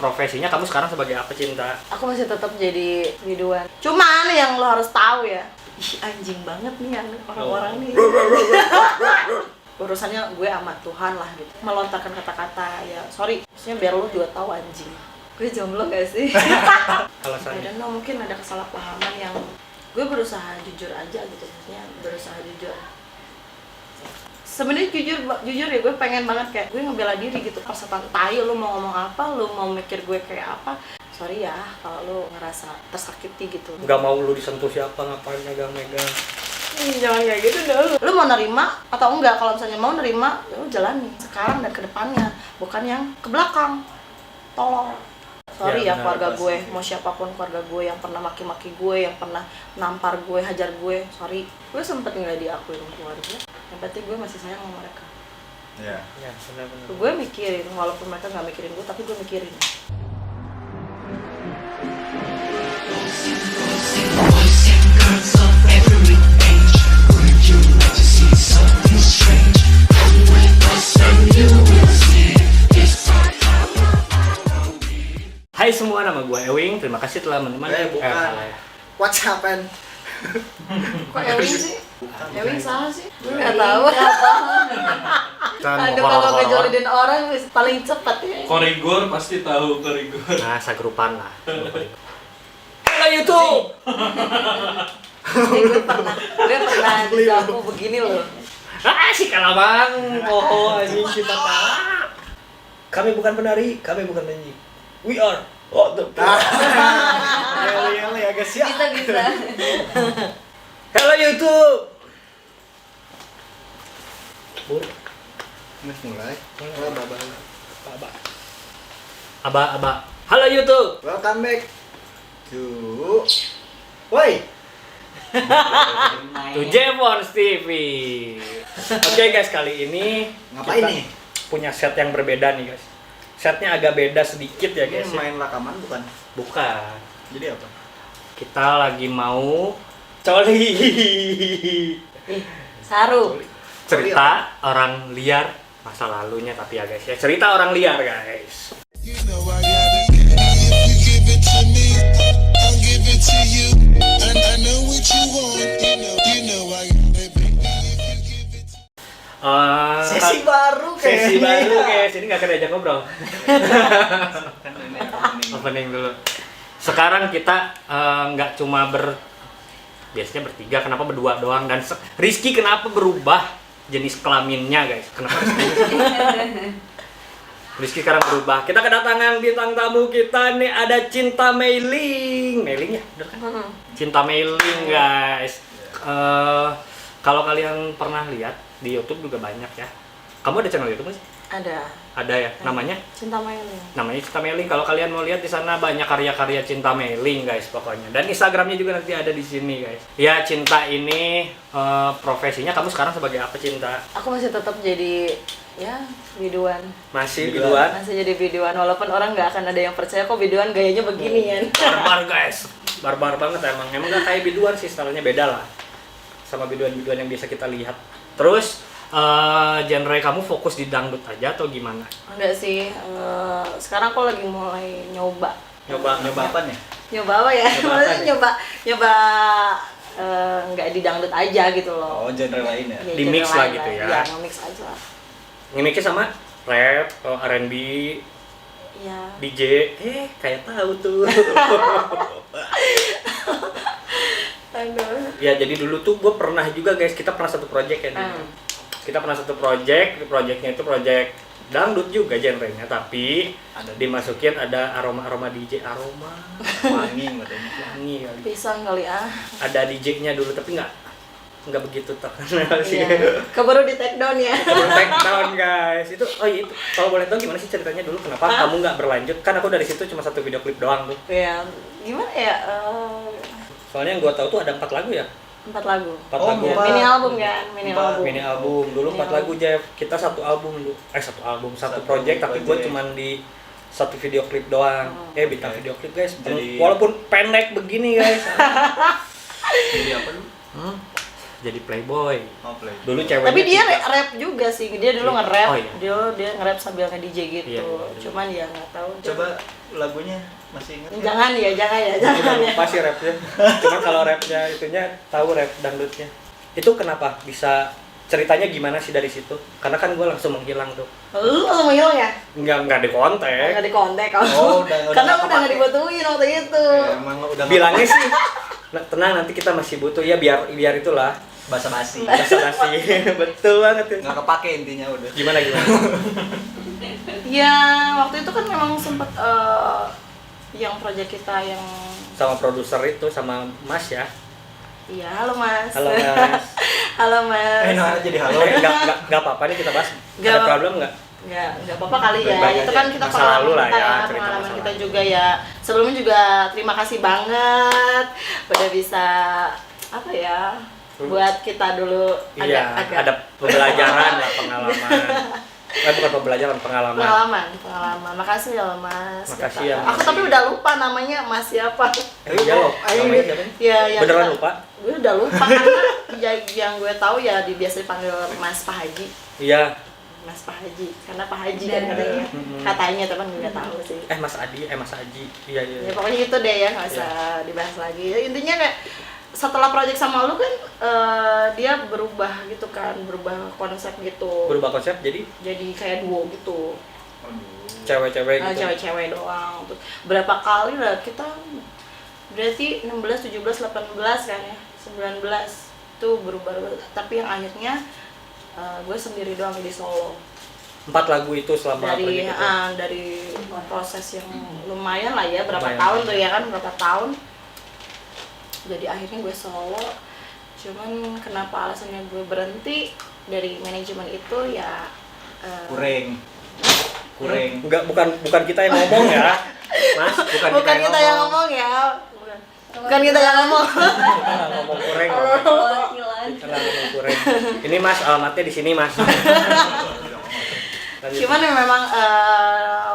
Profesinya kamu sekarang sebagai apa, Cinta? Aku masih tetap jadi biduan. Cuman yang lo harus tahu ya, ih anjing banget nih yang orang-orang nih. Urusannya gue sama Tuhan lah gitu. Melontarkan kata-kata ya, sorry, maksudnya biar lo juga tahu anjing. Gue jomblo gak sih? Alasannya? I don't know, mungkin ada kesalahpahaman yang gue berusaha jujur aja gitu, maksudnya berusaha jujur. Sebenarnya jujur ya, gue pengen banget kayak gue ngebela diri gitu. Pas tai lu mau ngomong apa, lu mau mikir gue kayak apa, sorry ya kalau lu ngerasa tersakiti gitu. Gak mau lu disentuh siapa, ngapain megang-megang. Jangan kayak gitu dulu. Lu mau nerima atau enggak? Kalau misalnya mau nerima, ya lu jalani sekarang dan kedepannya, bukan yang ke belakang. Tolong. Sorry ya, keluarga gue, mau siapapun keluarga gue yang pernah maki-maki gue, yang pernah nampar gue, hajar gue, sorry. Gue sempet nggak diakuin keluarga. Yang penting gue masih sayang sama mereka. Iya. Ya, benar-benar. Gue mikirin, walaupun mereka nggak mikirin gue, tapi gue mikirin. Hai semua, nama gue Ewing. Terima kasih telah menemani. Bukan. What's happened? Kok Ewing sih? Ewing salah sih? Gue nggak Ewing, tahu. Aduh, kalau ngejolidin orang paling cepat ya. Korigor pasti tahu korigor. Nah, sagrupan lah. Halo YouTube. Gue pernah digaku begini loh. Si Kalabang. Oh, anjing kita kalah. Kami bukan penari, kami bukan penyanyi. We are the Yel ya guys ya. Bisa. Halo YouTube. Mulai. Aba. Halo YouTube. Welcome back to Woi. To Jevons TV. Oke guys, kali ini Ngapain kita nih? punya set yang berbeda nih guys. Setnya agak beda sedikit ya Ini guys. main rekaman bukan? Bukan. Jadi apa? Kita lagi mau coli. Saru. Cerita orang liar masa lalunya tapi ya guys ya. Cerita orang liar guys. You know I got it. If you give it to me, I'll give it to you. And I know what you want. You know I got it, baby. If you give it to me. Sesi baru Sesi baru guys. Ini nggak akan diajak ngobrol. Opening dulu. Sekarang kita nggak cuma biasanya bertiga, kenapa berdua doang, dan Rizky kenapa berubah jenis kelaminnya guys? Kenapa Rizky sekarang berubah? Kita kedatangan bintang tamu kita nih, ada Cinta Meiling ya, bener kan? Cinta Meiling guys. Kalau kalian pernah lihat di YouTube juga banyak ya. Kamu ada channel YouTube nggak sih? Ada ya. Namanya? Cinta Meiling. Namanya Cinta Meiling. Kalau kalian mau lihat di sana banyak karya-karya Cinta Meiling guys pokoknya. Dan Instagramnya juga nanti ada di sini guys. Ya, Cinta ini profesinya kamu sekarang sebagai apa, Cinta? Aku masih tetap jadi ya biduan. Masih biduan? Masih jadi biduan, walaupun orang nggak akan ada yang percaya kok biduan gayanya begini ya. Barbar guys. Barbar banget emang. Emang nggak kayak biduan sih, stylenya beda lah sama biduan-biduan yang biasa kita lihat. Terus genre kamu fokus di dangdut aja atau gimana? Enggak sih, sekarang aku lagi mulai nyoba Nyoba apa nih? Nyoba apa ya? Nyoba apa Maksudnya nih? nyoba nggak di dangdut aja gitu loh. Oh, genre lain ya? Ya, Di genre mix lah lain gitu ya? Iya, nge-mix aja lah. Nge-mixnya sama rap, R&B, Iya. DJ. Kayak tahu tuh. Aduh. Ya jadi dulu tuh gue pernah juga guys, kita pernah satu project ya dulu. Kita pernah satu projectnya itu project dangdut juga genrenya, tapi dimasukin ada aroma DJ, aroma Wangi katanya. wangi kali. Pisang kali ah. Ada DJ-nya dulu tapi nggak begitu terkenal sih. Iya. Keburu di take down ya. Take down guys. Itu kalau boleh tahu gimana sih ceritanya dulu, kenapa kamu nggak berlanjut? Kan aku dari situ cuma satu video klip doang tuh. Iya. Gimana ya? Soalnya yang gue tahu tuh ada 4 lagu ya. 4 lagu. 4 Oh, lagu. empat. Mini album kan? Mini Empat. album. Mini album dulu 4 lagu Jeff. Kita satu album dulu. Satu project tapi gue project. cuman di satu video klip doang. Bintang video klip guys. Jadi- Walaupun pendek begini guys. Jadi apa lu? jadi playboy. Oh, play. Dulu ceweknya Tapi dia tiga. rap juga sih, dia dulu nge-rap, Oh, iya. dia nge-rap sambil nge-DJ gitu. Iya, iya. Cuman ya nggak tahu. Coba lagunya masih ingat nggak? Jangan ya. Udah lupa sih rapnya. Cuma kalau rapnya itunya tahu rap dangdutnya. Itu kenapa bisa ceritanya gimana sih dari situ? Karena kan gue langsung menghilang tuh. Lu langsung menghilang ya? Enggak di kontak. Nggak di kontak kalau. Oh, udah Karena nggak udah nggak kepake. dibutuhin waktu itu. Ya, emang udah Bilangnya sih, "Nah, tenang nanti kita masih butuh ya biar itulah basa-basi. basa-basi." Betul banget tuh. Nggak kepake intinya udah. Gimana? Ya waktu itu kan memang sempet yang proyek kita yang Sama produser itu sama Mas ya. iya halo mas. Halo Mas. Halo mas. Nah, jadi halo. Enggak apa-apa nih kita bahas. Nggak Ada apa- problem enggak? Nggak apa-apa kali ya. Baik-baik Itu aja. kan kita Masa lalu lah kita ya, cerita pengalaman masa kita lalu. juga ya. Sebelumnya juga terima kasih banget udah bisa apa ya buat kita dulu Iya, agak ada pembelajaran lah, pengalaman. Bukan pembelajaran, pengalaman. pengalaman. Makasih ya mas. Makasih ya, Aku makasih. tapi udah lupa namanya mas siapa. Iya loh, namanya siapa nih? Ya, yang Beneran kita- lupa? Gue udah lupa karena yang gue tahu ya biasa dipanggil Mas Pak Haji. Iya. Mas Pak Haji, karena Pak Haji kan katanya. Katanya teman gue nggak tahu sih. Mas Aji. Iya. Ya pokoknya itu deh ya, nggak usah dibahas lagi. Ya, intinya kayak setelah project sama lu kan dia berubah gitu kan, berubah konsep gitu. Berubah konsep jadi Kayak duo gitu. cewek-cewek gitu. Cewek-cewek doang. Terus berapa kali lah kita berarti 16, 17, 18 kan ya. 19 itu berubah. Tapi yang akhirnya gue sendiri doang di Solo. 4 lagu itu selama Dari project itu. dari proses yang lumayan lah ya, berapa Lumayan. tahun tuh ya kan, berapa tahun. Jadi akhirnya gue solo. Cuman kenapa alasannya gue berhenti dari manajemen itu ya Kurang. Enggak, bukan kita yang ngomong ya. Mas, bukan kita yang ngomong ya. Bukan kita yang ngomong. Kita nggak ngomong kurang. Kita nggak ngomong kurang. Ini Mas, alamatnya di sini Mas. Lanjut. Cuman ya memang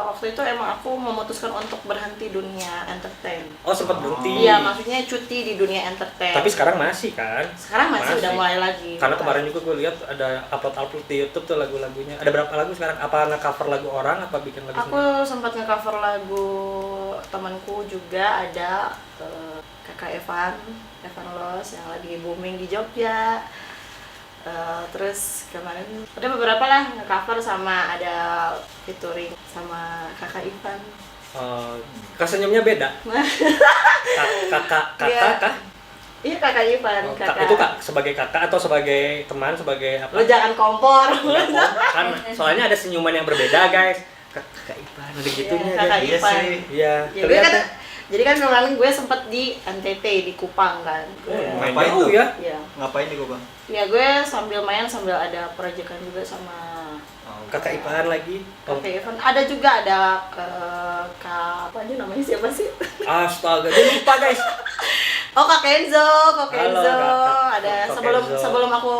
waktu itu emang aku memutuskan untuk berhenti dunia entertain. Oh, sempat berhenti. Iya, maksudnya cuti di dunia entertain. Tapi sekarang masih kan? sekarang masih udah mulai lagi. Karena kemarin juga gue lihat ada upload di YouTube tuh lagu-lagunya. Ada berapa lagu sekarang? Apa nge-cover lagu orang? Apa bikin lagu Aku sendiri? sempat nge-cover lagu temanku juga, ada kakak Evan Los yang lagi booming di Jogja. Terus kemarin ada beberapa lah nge-cover sama ada featuring sama kakak Ivan. Senyumnya beda. Kakak Iya. kah? Iya kakak Ivan, Oh, kakak. itu kak sebagai kakak atau sebagai teman, sebagai apa? Lo jangan kompor. Kan soalnya ada senyuman yang berbeda guys. Kakak Ivan ada gitunya Iya, kakak guys. Iya Ivan. sih. Iya. Ya, gue kan, jadi kan kemarin gue sempet di NTT di Kupang kan. Main Ngapain jauh tuh? ya. Iya. Ngapain nih gua, Bang? Ya gue sambil main sambil ada proyekan juga sama Kakak Ivan lagi. kakak Ivan. Ada juga ada Kak apa aja namanya siapa sih? Astaga, dia lupa guys. Oh Kak Kenzo. Halo, Kak. Ada Kak sebelum Kenzo. sebelum aku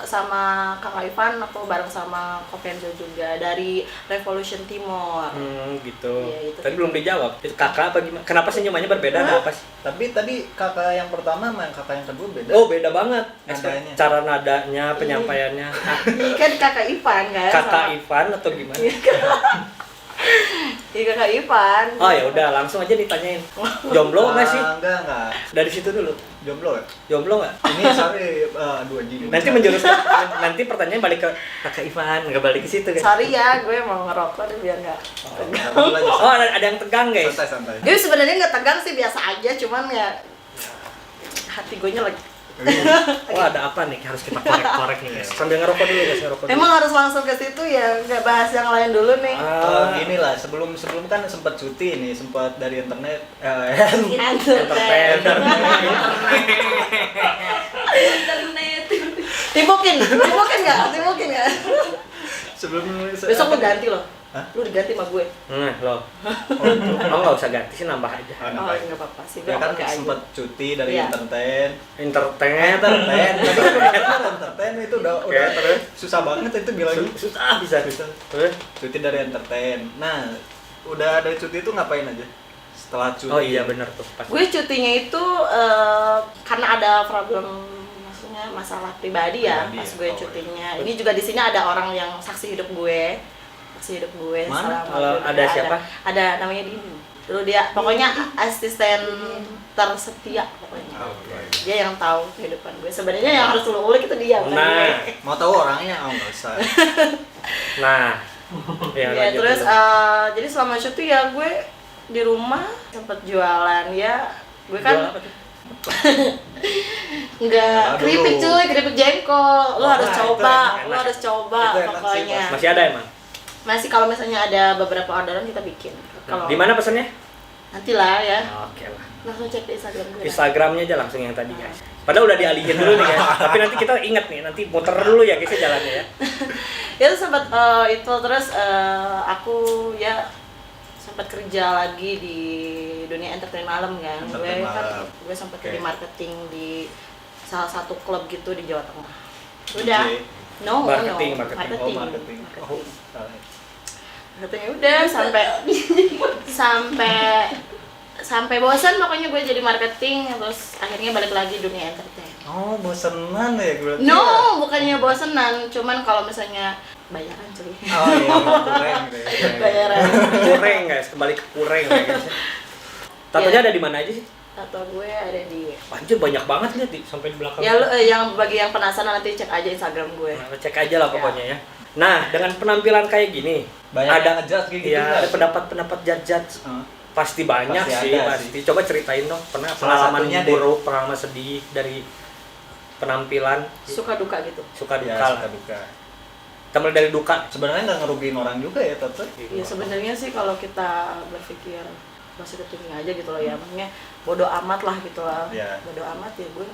sama Kakak Ivan aku bareng sama Kak Kenzo juga dari Revolution Timor. Gitu. Iya, itu. Tadi belum dijawab. Itu kakak apa gimana? Kenapa senyumannya berbeda? Ada apa sih? Tapi tadi kakak yang pertama sama yang kakak yang kedua beda. Oh, beda banget. Nadanya. Cara nadanya, penyampaiannya. Ini kan Kakak Ivan kan. Kakak sama- Ivan atau gimana? Iya Kakak Ivan. Oh ya udah, langsung aja ditanyain. Jomblo nggak sih? Enggak. Dari situ dulu. Jomblo ya? Jomblo nggak? Ini sorry, aduh anjing. Nanti menjurus nanti pertanyaan balik ke Kakak Ivan, nggak balik ke situ kan? Sorry ya, gue mau ngerokok deh biar nggak. Oh, ada yang tegang guys. Santai. Gue sebenarnya nggak tegang sih, biasa aja, cuman ya hati gue nya lagi. Oh, ada apa nih? Harus kita korek nih guys. Sambil ngerokok dulu guys, ngerokok dulu. Emang harus langsung ke situ ya, nggak bahas yang lain dulu nih. Gini lah, sebelum kan sempat cuti nih, sempat dari internet. Entertain. Timukin nggak? sebelum Besok lu ganti loh. Hah? Lu diganti sama gue. Nah, lo nggak usah ganti sih, nambah aja. Oh, nggak apa-apa sih. Gue Ya kan pakai aja. sempat cuti dari Iya. entertain. Entertain. Tadi kan udah entertain itu udah terus? susah banget itu bilangnya. Susah bisa. Terus? Cuti dari entertain. Nah, udah dari cuti itu ngapain aja? Setelah cuti. Oh iya benar tuh. Pas. Gue cutinya itu karena ada problem, maksudnya masalah pribadi ya, Pribadi pas ya, gue oh, cutinya. Ini juga di sini ada orang yang saksi hidup gue. Saksi hidup gue Mana? selama Kalau gue ada siapa? Ada namanya Dini. Dulu dia pokoknya asisten tersetia pokoknya. Oke. Dia yang tahu kehidupan gue. Sebenarnya yang harus lu ulik itu dia, bukan Nah. gue. Mau tahu orangnya? Oh nggak usah. Nah, ya, Ya, lanjut terus dulu. jadi selama syuting ya gue di rumah sempet jualan ya. Gue kan Jual apa tuh? enggak Aduh. keripik cuy, keripik jengkol. Lu Wah, harus itu coba, enak, lu enak. harus coba Itu enak sih, pokoknya. Masih ada emang? Masih kalau misalnya ada beberapa orderan kita bikin. Kalau Di mana pesannya? nantilah ya. Oke lah. Langsung cek di Instagram gue. Instagramnya aja langsung yang tadi guys. Padahal udah dialihin dulu nih guys. Tapi nanti kita ingat nih, nanti muter dulu ya guys jalannya ya. Ya sempat itu terus aku ya sempat kerja lagi di dunia entertain malam kan. Entertain Gue kan malam. gue sempat Oke. jadi marketing di salah satu klub gitu di Jawa Tengah. Udah. Oke. No, Marketing, no. marketing. Oh marketing. Oh, salah. Marketing udah sampai bosan pokoknya gue jadi marketing terus akhirnya balik lagi dunia entertain. Oh bosenan ya gue. No, bukannya bosenan, cuman kalau misalnya bayaran cuy. Oh iya, kurang gitu ya. Bayaran. Kureng guys, kembali ke kureng ya guys. Tatonya ada di mana aja sih? Tato gue ada di Anjir banyak banget lihat di sampai di belakang. ya lu yang bagi yang penasaran nanti cek aja Instagram gue. Nah, cek aja lah pokoknya ya. Nah, dengan penampilan kayak gini, Banyak ada yang ngejudge kayak gitu ya, nggak ada sih? pendapat-pendapat judge. Heeh. Pasti banyak Pasti sih, ada pasti. Coba ceritain dong, pernah Salah pengalaman satunya deh. buruk, pengalaman sedih dari penampilan, Suka duka gitu. suka duka Ya, lah. suka duka. Kita mulai dari duka. Sebenarnya nggak ngerugiin orang juga ya tato. Iya sebenarnya sih kalau kita berpikir masih ketinggi aja gitu loh ya, maksudnya bodo amat lah gitu lah. Iya. Bodo amat ya gue.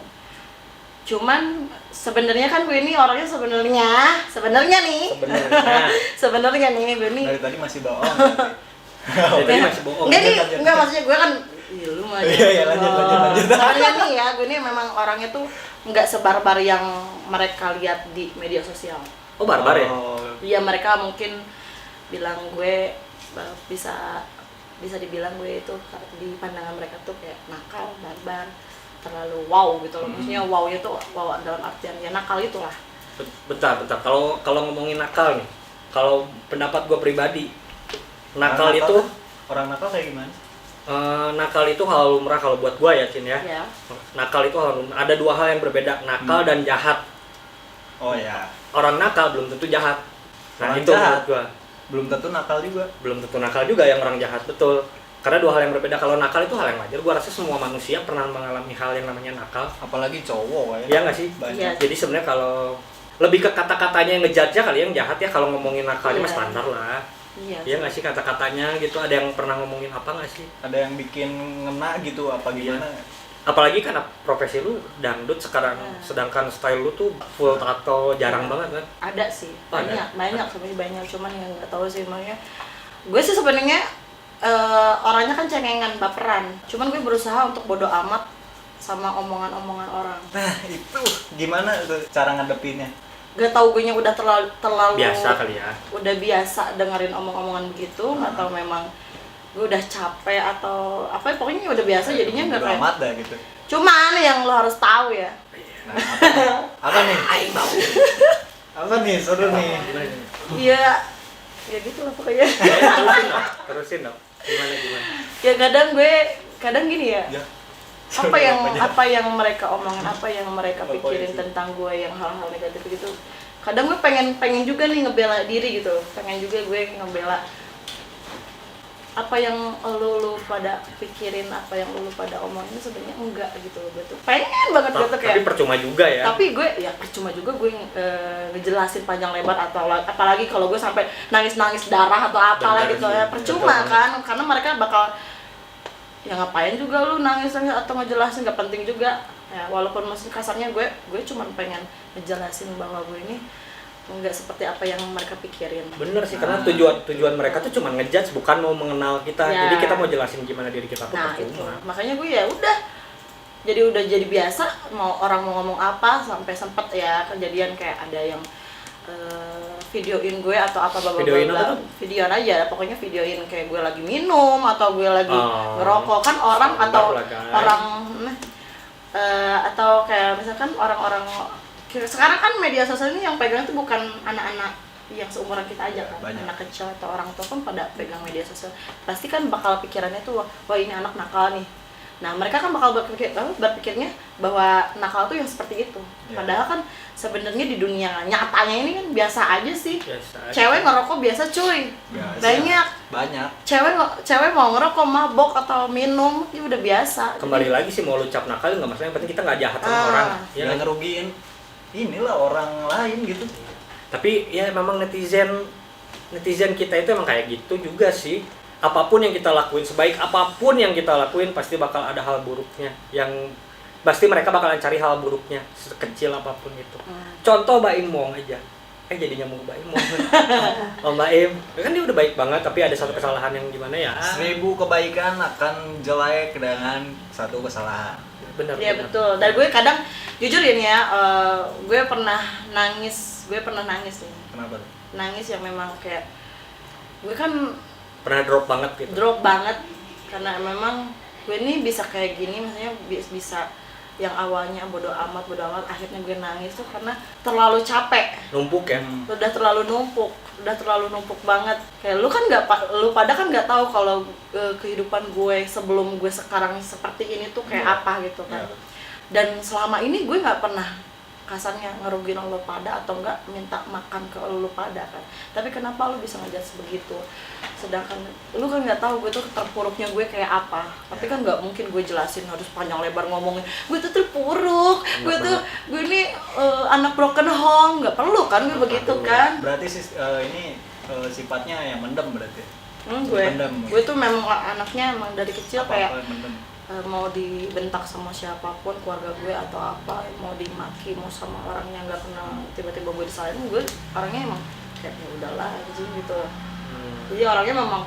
Cuman sebenarnya kan gue ini orangnya sebenarnya nih Sebenarnya. sebenarnya nih gue nih Dari tadi masih bohong. Dari tadi masih bohong. enggak nih, lanjut. enggak maksudnya gue kan iya lu mah. Iya, iya, lanjut. Soalnya nih ya, gue nih memang orangnya tuh nggak sebarbar yang mereka lihat di media sosial. Oh, barbar ya? Oh, Iya, mereka mungkin bilang gue bisa dibilang gue itu di pandangan mereka tuh kayak nakal, barbar, terlalu wow gitu loh. Maksudnya wow-nya tuh wow dalam artian ya nakal itulah. Bentar. Kalau ngomongin nakal nih, kalau pendapat gue pribadi, nakal itu orang nakal kayak gimana? nakal itu hal lumrah kalau buat gue ya Cin ya. Ya. Nakal itu hal lumrah. Ada dua hal yang berbeda, nakal dan jahat. Oh ya, Orang nakal belum tentu jahat. Nah Orang itu jahat. menurut gue. belum tentu nakal juga. Belum tentu nakal juga yang orang jahat, betul. Karena dua hal yang berbeda. Kalau nakal itu hal yang wajar. Gue rasa semua manusia pernah mengalami hal yang namanya nakal. Apalagi cowok ya. Iya nggak sih? Banyak. Iya. Jadi sebenarnya kalau lebih ke kata-katanya yang ngejudge kali yang jahat ya, kalau ngomongin nakalnya mah Iya. standar lah. Iya. Iya nggak sih kata-katanya gitu, ada yang pernah ngomongin apa nggak sih? Ada yang bikin ngena gitu apa gimana? Apalagi karena profesi lu dangdut sekarang, Iya. sedangkan style lu tuh full tato, jarang banget kan? Ada sih, Oh, ada? banyak sebenarnya banyak, cuman yang nggak tahu sih makanya. Gue sih sebenarnya orangnya kan cengengan, baperan. Cuman gue berusaha untuk bodo amat sama omongan-omongan orang. Nah itu gimana tuh cara ngadepinnya? Gak tau gue nya udah terlalu Biasa kali ya. udah biasa dengerin omong-omongan begitu atau memang gue udah capek atau apa ya, pokoknya udah biasa jadinya nggak Bodo kayak. amat dah gitu. Cuman yang lo harus tahu ya, Nah, apa nih? Apa nih? Seru nih. iya ya gitu lah pokoknya. Terusin dong. Gimana? Ya kadang gini ya. Ya. Apa yang mereka omongin, apa yang mereka Apa pikirin itu? tentang gue yang hal-hal negatif gitu. Kadang gue pengen juga nih ngebela diri gitu, pengen juga gue ngebela apa yang lu pada pikirin, apa yang lu pada omongin sebenarnya enggak gitu loh, gue tuh pengen banget gitu kayak. Tapi percuma juga ya. Tapi gue ya percuma juga gue ngejelasin panjang lebar atau apalagi kalau gue sampai nangis darah atau apalah Benar gitu sih, ya percuma betul. kan, karena mereka bakal ya ngapain juga lu nangis atau ngejelasin, nggak penting juga ya, walaupun masih kasarnya gue cuma pengen ngejelasin bahwa gue ini nggak seperti apa yang mereka pikirin. Bener sih, karena tujuan mereka tuh cuma ngejudge, bukan mau mengenal kita. Ya. Jadi kita mau jelasin gimana diri kita tuh Nah itu percuma. makanya gue ya udah jadi biasa, mau orang mau ngomong apa, sampai sempet ya kejadian kayak ada yang videoin gue atau apa Videoin apa tuh? videoin aja, pokoknya videoin kayak gue lagi minum atau gue lagi Oh. ngerokok kan orang Standar atau lah, guys. orang atau kayak misalkan orang-orang sekarang kan media sosial ini yang pegang itu bukan anak-anak yang seumuran kita aja kan, Banyak. anak kecil atau orang tua kan pada pegang media sosial, pasti kan bakal pikirannya tuh wah ini anak nakal nih. Nah mereka kan bakal berpikirnya bahwa nakal tuh yang seperti itu. Ya. Padahal kan sebenarnya di dunia nyatanya ini kan biasa aja sih. Biasa aja. Cewek ngerokok biasa cuy, Biasa. banyak. Banyak. Cewek mau ngerokok, mabok atau minum itu udah biasa. Kembali lagi sih mau lu cap nakal nggak masalah, yang penting kita nggak jahat sama orang. Ya, Nggak ngerugiin inilah orang lain gitu. tapi ya memang netizen kita itu emang kayak gitu juga sih. Apapun yang kita lakuin, sebaik apapun yang kita lakuin, pasti bakal ada hal buruknya. Yang pasti mereka bakalan cari hal buruknya, sekecil apapun itu. Contoh Mbak Im Wong aja. Jadi nyambung ke Mbak Im Wong. Oh Mbak Im, kan dia udah baik banget, tapi ada satu kesalahan yang gimana ya? 1000 kebaikan akan jelek dengan satu kesalahan. Bener. Iya bener. betul. Dan gue kadang jujur ini ya, gue pernah nangis nih. Kenapa tuh? Nangis yang memang kayak gue kan Pernah drop banget gitu. drop banget karena memang gue ini bisa kayak gini, maksudnya bisa yang awalnya bodo amat akhirnya gue nangis tuh karena terlalu capek. Numpuk ya. Udah terlalu numpuk banget. Kayak lu pada kan nggak tahu kalau kehidupan gue sebelum gue sekarang seperti ini tuh kayak apa gitu kan. Iya. Dan selama ini gue nggak pernah kasarnya ngerugiin lo pada atau enggak minta makan ke lo pada kan. Tapi kenapa lo bisa ngejudge begitu? Sedangkan lu kan nggak tahu gue tuh terpuruknya gue kayak apa. Tapi kan nggak mungkin gue jelasin harus panjang lebar ngomongin gue tuh terpuruk, gue ini anak broken home, nggak perlu kan gue begitu kan. Berarti ini sifatnya yang mendem berarti. Gue tuh memang anaknya emang dari kecil kayak Apa-apa yang mendem. mau dibentak sama siapapun, keluarga gue atau apa, mau dimaki, mau sama orang yang nggak kenal, tiba-tiba gue disalahin, gue orangnya emang kayak ya udahlah gitu. Jadi orangnya memang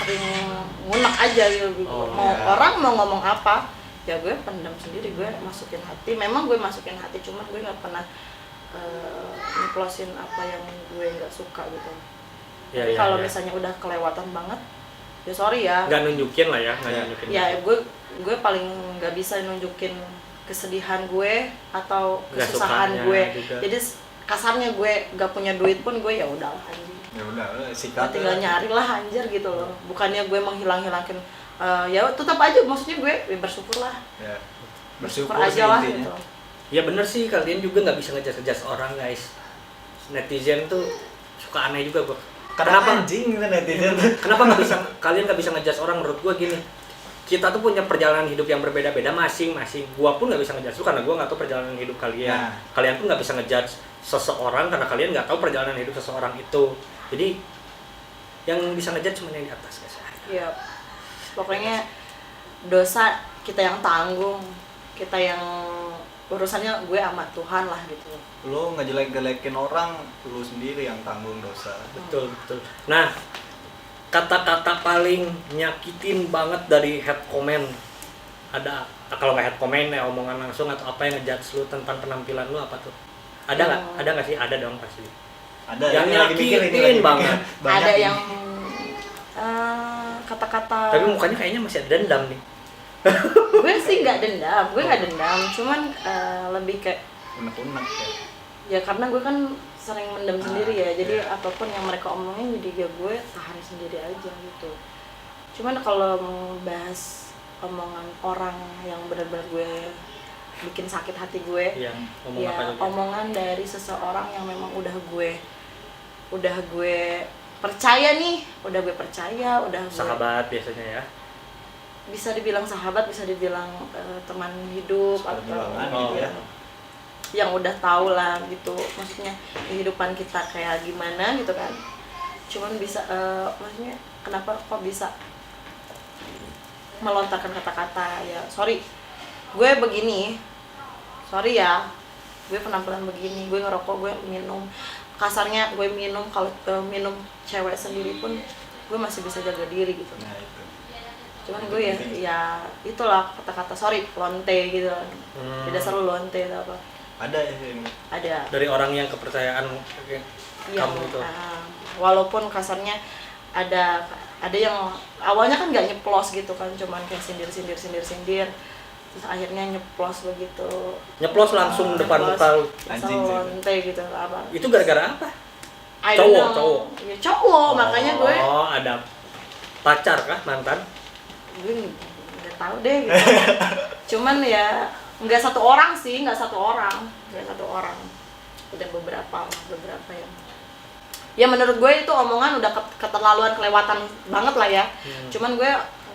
sering ngunak aja gitu. Orang mau ngomong apa, ya gue pendam sendiri, gue masukin hati. Memang gue masukin hati, cuman gue nggak pernah ngeplosin apa yang gue nggak suka gitu. Ya, Kalau ya. misalnya udah kelewatan banget, ya sorry ya. Nggak nunjukin lah ya, nggak nunjukin. Ya gue paling nggak bisa nunjukin kesedihan gue atau Nggak kesusahan sukanya gue. juga. Jadi kasarnya gue nggak punya duit pun gue ya udah anjir. Ya udah, Gue sikat. tinggal nyari lah anjir gitu loh. Bukannya gue menghilang-hilangkan ya tetap aja maksudnya gue ya bersyukur lah. Ya. Bersyukur Bersyukur aja lah intinya. gitu. Ya bener sih, kalian juga nggak bisa ngejudge orang guys. Netizen tuh suka aneh juga gua. Kenapa anjing gitu netizen? Kenapa kalian nggak bisa ngejudge orang? Menurut gua gini, kita tuh punya perjalanan hidup yang berbeda-beda masing-masing. Gua pun nggak bisa ngejudge lu karena gua nggak tahu perjalanan hidup kalian. Nah. Kalian pun nggak bisa ngejudge seseorang karena kalian nggak tahu perjalanan hidup seseorang itu. Jadi yang bisa ngejudge cuma yang di atas guys. Iya. Pokoknya dosa kita yang tanggung, kita yang urusannya gue sama Tuhan lah gitu. Lu ngejelek-jelekin orang, lu sendiri yang tanggung dosa. Betul. Nah, kata-kata paling nyakitin banget dari head comment ada, kalau nggak head comment ya omongan langsung atau apa yang ngejudge lu tentang penampilan lu apa tuh? Ada nggak? Ada nggak sih? Ada dong pasti. Ada Yang ini lagi mikir, nyakitin ini lagi mikir. banget. Banyak Ada ini. yang kata-kata. Tapi mukanya kayaknya masih ada dendam nih. Gue sih nggak dendam, cuman lebih kayak Unek-unek ya. ya karena gue kan sering mendem sendiri ya, jadi apapun yang mereka omongin jadi ya gue tahan sendiri aja gitu. Cuman kalau mau bahas omongan orang yang benar-benar gue bikin sakit hati gue, Yang ngomong ya apa tuh? omongan dari seseorang yang memang udah gue percaya nih, udah gue Sahabat biasanya ya. bisa dibilang sahabat, bisa dibilang teman hidup atau Perjuangan gitu ya. yang udah tahu lah gitu, maksudnya kehidupan kita kayak gimana gitu kan. Cuman bisa maksudnya kenapa kok bisa melontarkan kata-kata ya sorry gue begini, sorry ya gue penampilan begini, gue ngerokok, gue minum, kasarnya gue minum, kalau minum cewek sendiri pun gue masih bisa jaga diri gitu. Nah itu. Cuman gue ya itulah kata-kata sorry lonte gitu, tidak selalu lonte atau apa. Ada ya ini. Ada Dari orang yang kepercayaan yang kamu itu. walaupun kasarnya ada yang awalnya kan nggak nyeplos gitu kan, cuman kayak sindir terus akhirnya nyeplos begitu. Nyeplos langsung depan muka lu. Anjing sih. Lonte gitu apa. Itu gara-gara apa? I don't Cowok, know. cowok. Ya cowok, makanya gue ada pacar kah, mantan? gue nggak tahu deh gitu. Cuman ya nggak satu orang sih, nggak satu orang. Udah beberapa ya menurut gue itu omongan udah keterlaluan, kelewatan banget lah ya. Cuman gue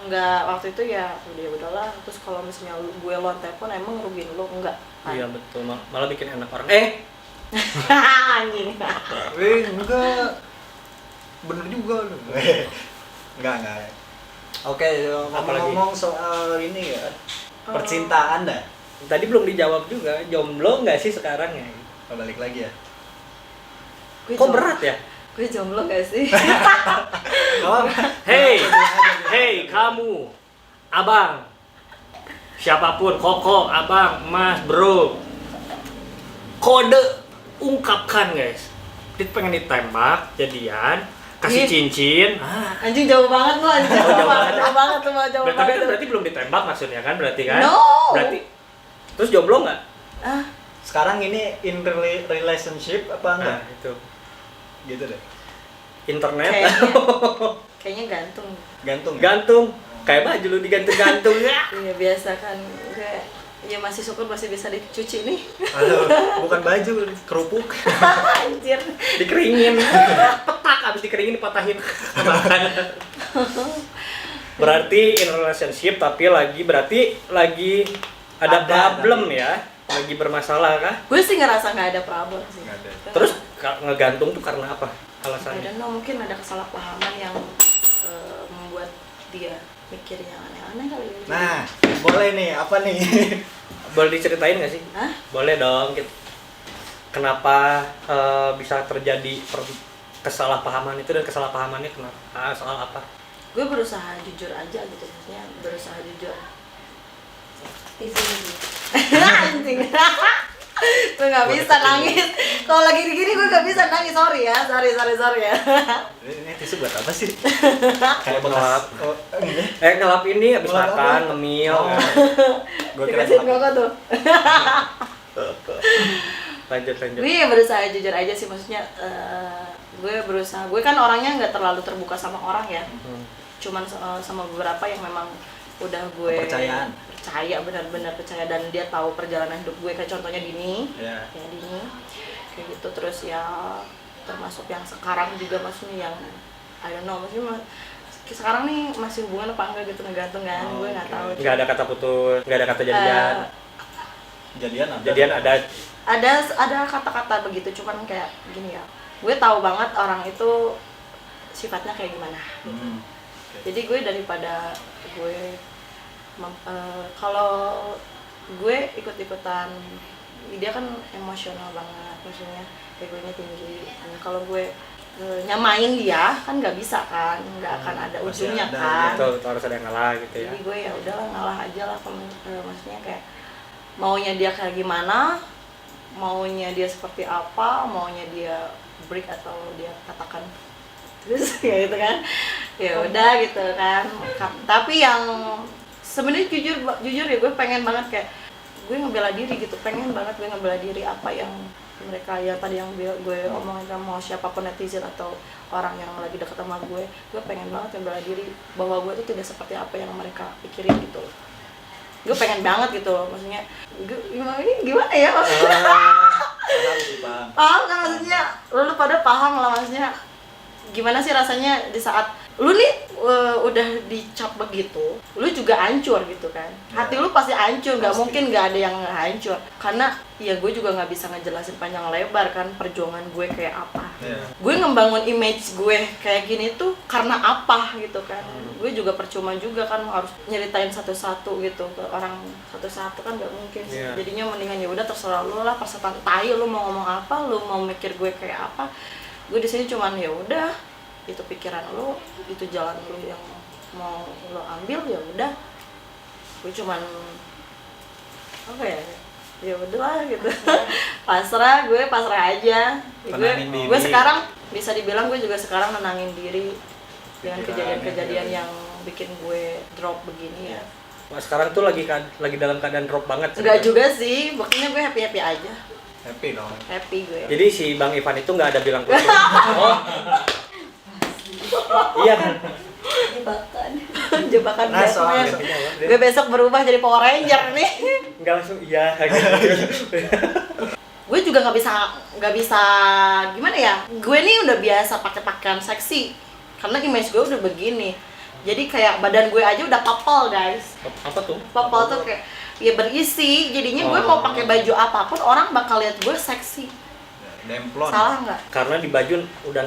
nggak, waktu itu ya udah udahlah. Terus kalau misalnya gue lonte pun emang rugiin lo enggak? Iya betul, malah bikin enak orang. Anjing. Enggak. Bener juga lu. Enggak. Oke, ngomong-ngomong soal ini ya, percintaan dah. Tadi belum dijawab juga, jomblo nggak sih sekarang ya? Balik lagi ya. Kok berat ya? Gue jomblo gak sih? Hey kamu, abang, siapapun, koko, abang, mas, bro, kode ungkapkan guys. Dia pengen ditembak, jadian, kasih Ih. cincin. Anjing jauh banget lo, anjing jauh banget. Tapi kan berarti belum ditembak maksudnya kan, berarti kan? No. Berarti terus jomblo nggak? Sekarang ini in relationship apa enggak? Nah itu Gitu deh. internet. Kayaknya gantung. Gantung, kayak baju lu digantung-gantung ya. Iya biasa kan, gue ya masih syukur masih bisa dicuci nih. Aduh, bukan baju, kerupuk. Anjir. Dikeringin, petak abis dikeringin dipatahin. Berarti in relationship tapi lagi ada problem tapi. ya, lagi bermasalah kah? Gue sih ngerasa nggak ada problem sih. Nggak ada. Terus ngegantung tuh karena apa I alasannya? don't know, mungkin ada kesalahpahaman yang membuat dia mikir yang aneh-aneh kali ya. Nah, boleh nih, apa nih? Boleh diceritain nggak sih? Hah? Boleh dong. Kenapa bisa terjadi kesalahpahaman itu, dan kesalahpahamannya kenapa? Soal apa? Gue berusaha jujur aja gitu, maksudnya berusaha jujur. Anjing. Gue nggak bisa nangis. Kalau lagi gini gue nggak bisa nangis, sorry ya. Ini tisu buat apa sih? Kayak ngelap. Oh, ini. Ngelap ini habis Ngelap makan, apa? ngemil. Oh. Gue kira Dikasih ngelap. koko tuh. Lanjut. Gue berusaha jujur aja sih, maksudnya gue kan orangnya nggak terlalu terbuka sama orang ya. Cuman sama beberapa yang memang udah gue percaya, benar-benar percaya, dan dia tahu perjalanan hidup gue, kayak contohnya Dini. Ya. Ya Dini kayak gitu. Terus ya termasuk yang sekarang juga, maksudnya yang I don't know, maksudnya sekarang nih masih hubungan apa enggak gitu, ngegantung kan. Gue nggak tahu. Nggak ada kata putus, nggak ada kata jadian. Jadian ada. Ada kata-kata begitu, cuman kayak gini ya, gue tahu banget orang itu sifatnya kayak gimana gitu. Jadi gue daripada gue kalau gue ikut-ikutan, dia kan emosional banget, maksudnya egonya tinggi. Kalau gue nyamain dia kan nggak bisa kan, nggak akan ada ujungnya kan. Betul, harus ada yang ngalah gitu ya. Jadi gue ya udahlah, ngalah aja lah. Maksudnya kayak maunya dia kayak gimana, maunya dia seperti apa, maunya dia break atau dia katakan terus ya gitu kan, ya udah gitu kan. Tapi yang sebenarnya jujur ya, gue pengen banget kayak gue ngebela diri gitu, pengen banget gue ngebela diri apa yang mereka ya tadi yang gue omongin, mau siapapun netizen atau orang yang lagi deket sama gue pengen banget ngebela diri bahwa gue itu tidak seperti apa yang mereka pikirin gitu. Gue pengen banget gitu, maksudnya gimana ya maksudnya? Paham kan maksudnya? Lu pada paham lah maksudnya. Gimana sih rasanya di saat lu nih udah dicap begitu, lu juga hancur gitu kan. Hati lu pasti hancur, nggak mungkin nggak ada yang hancur. Karena ya gue juga nggak bisa ngejelasin panjang lebar kan perjuangan gue kayak apa. Gue ngebangun image gue kayak gini tuh karena apa gitu kan. Gue juga percuma juga kan harus nyeritain satu-satu gitu ke orang satu-satu kan nggak mungkin sih. Jadinya mendingan ya udah terserah lu lah, persetan tai lu mau ngomong apa, lu mau mikir gue kayak apa. Gue di sini cuman ya udah, itu pikiran lu, itu jalan lu yang mau lo ambil, ya udah. Gue cuman apa ya udahlah gitu. pasrah aja. Gue sekarang bisa dibilang gue juga sekarang nenangin diri dengan kejadian-kejadian yang bikin gue drop begini ya. Wah, sekarang tuh lagi dalam keadaan drop banget. Enggak juga sih, buktinya gue happy aja. Happy dong. Happy gue. Jadi si Bang Ivan itu nggak ada bilang putus. Oh. Iya kan? Jebakan Nah, soal besok. intinya, Bang. Gue besok berubah jadi Power Ranger nih. Nggak langsung iya gitu. Gue juga nggak bisa gimana ya, gue nih udah biasa pakai pakaian seksi karena image gue udah begini, jadi kayak badan gue aja udah papal guys. Apa tuh? Papal tuh kayak ya berisi, jadinya gue mau pakai baju apapun orang bakal lihat gue seksi. Demplon. Salah nggak? Karena di baju udah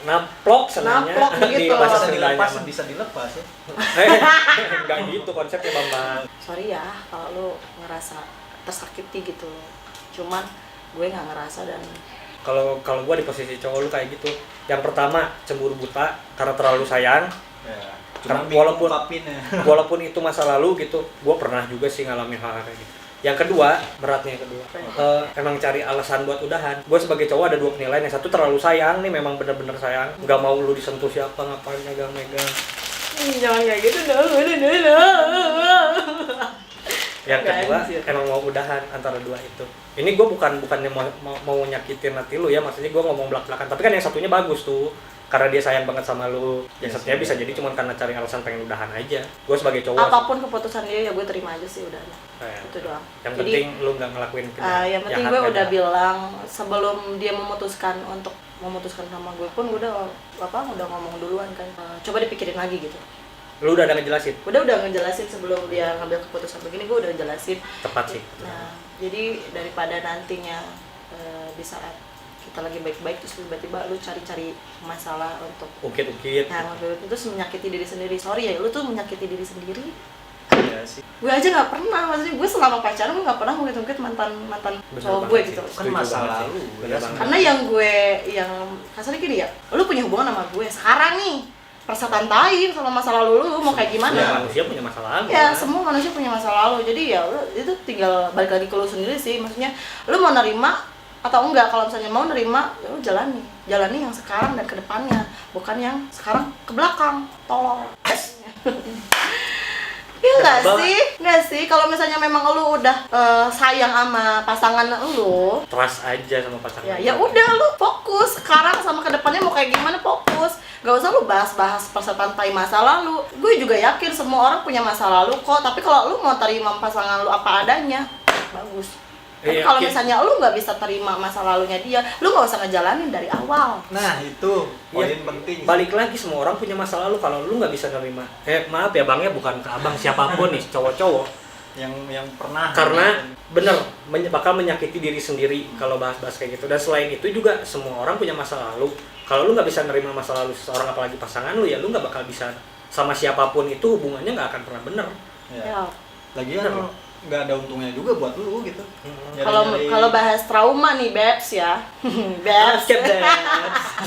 naplok senangnya. Naplok begitu. Bisa bahasa dilepas, Sundanya. bisa dilepas ya. Enggak gitu konsepnya Bambang. Sorry ya kalau lu ngerasa tersakiti gitu, cuman gue nggak ngerasa. Dan Kalau gue di posisi cowok lu kayak gitu. Yang pertama cemburu buta karena terlalu sayang. Ya. Karena Cuma walaupun- ungkapinnya. Walaupun itu masa lalu gitu, gue pernah juga sih ngalamin hal kayak gitu. Yang kedua, beratnya yang kedua, emang cari alasan buat udahan. Gue sebagai cowok ada dua penilaian. Yang satu terlalu sayang nih, memang bener-bener sayang, nggak mau lu disentuh siapa, ngapain megang-megang. jangan kayak gitu dong. Yang kedua, Anjir. emang mau udahan antara dua itu. Ini gue bukannya mau nyakitin hati lu ya, maksudnya gue ngomong belak-belakan. Tapi kan yang satunya bagus tuh, karena dia sayang banget sama lu. Yang satunya bisa jadi cuma karena cari alasan pengen udahan aja. Gue sebagai cowok. Apapun keputusan dia ya gue terima aja sih udah. Itu doang. Yang Jadi, penting lu nggak ngelakuin yang penting jahat gue aja. udah bilang sebelum dia memutuskan untuk memutuskan sama gue pun gue udah ngomong duluan kan. Coba dipikirin lagi gitu. Lu udah ada ngejelasin? Udah ngejelasin sebelum dia ngambil keputusan begini, gue udah jelasin. Tepat sih. Nah, jadi daripada nantinya di saat kita lagi baik-baik terus tiba-tiba lu cari-cari masalah untuk Ukit-ukit. nah terus menyakiti diri sendiri. Sorry ya, lu tuh menyakiti diri sendiri. Iya sih. Gue aja nggak pernah, maksudnya gue selama pacaran gue nggak pernah ngungkit-ngungkit mantan Bener cowok banget gue sih. gitu. Kan Setuju masa banget sih. lalu. Bener Ya, banget. Karena yang kasarnya gini ya, lu punya hubungan sama gue sekarang nih, persetantain sama masa lalu lu mau kayak Semua gimana? manusia punya masa lalu. Ya semua manusia punya masa lalu, jadi ya lu itu tinggal balik lagi ke lu sendiri sih. Maksudnya lu mau nerima atau enggak. Kalau misalnya mau nerima, ya lu jalani yang sekarang dan kedepannya, bukan yang sekarang ke belakang. Tolong. Iya nggak sih? Kalau misalnya memang lu udah sayang sama pasangan lu, Trust aja sama pasangan. ya udah lu fokus sekarang sama kedepannya mau kayak gimana, fokus. Gak usah lu bahas-bahas persetan tai masa lalu. Gue juga yakin semua orang punya masa lalu kok. Tapi kalau lu mau terima pasangan lu apa adanya, bagus. Tapi kalau misalnya lu nggak bisa terima masa lalunya dia, lu nggak usah ngejalanin dari awal. Nah, itu poin penting. Balik lagi, semua orang punya masa lalu. Kalau lu nggak bisa nerima, maaf ya bang ya, bukan ke abang siapapun nih, cowok-cowok. Yang pernah. Karena bener bakal menyakiti diri sendiri kalau bahas-bahas kayak gitu. Dan selain itu juga semua orang punya masa lalu. Kalau lu nggak bisa nerima masa lalu seseorang, apalagi pasangan lu, ya lu nggak bakal bisa sama siapapun itu hubungannya nggak akan pernah bener. Ya. Lagian nggak ada untungnya juga buat lu gitu. Kalau bahas trauma nih Babs ya. Babs.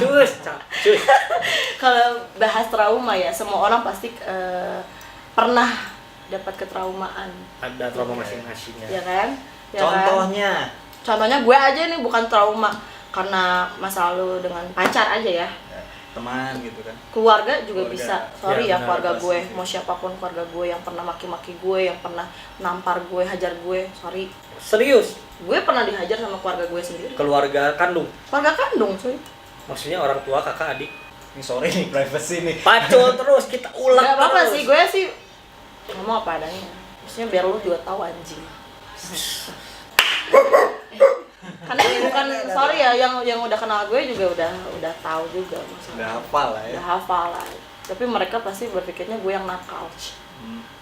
Cus. Kalau bahas trauma ya, semua orang pasti pernah dapat ketraumaan. Ada trauma masing-masingnya. Ya kan? Ya Contohnya. Kan? Contohnya gue aja nih bukan trauma karena masa lalu dengan pacar aja ya. Teman gitu kan. Keluarga juga Keluarga. bisa. Sorry Ya, ya, benar, keluarga pasti gue, sih. mau siapapun keluarga gue yang pernah maki-maki gue, yang pernah nampar gue, hajar gue, sorry. Serius, Gue pernah dihajar sama keluarga gue sendiri. keluarga kandung. Keluarga kandung, cuy. Maksudnya orang tua, kakak, adik. Ini sorry nih, privacy nih. Pacul terus, kita ulang Gak apa-apa terus. sih, gue sih ngomong apa adanya. Maksudnya biar lu juga tahu anjing. Karena ini bukan, sorry ya, yang udah kenal gue juga udah tahu juga maksudnya. Udah hafal lah ya. Udah hafal lah. Tapi mereka pasti berpikirnya gue yang nakal.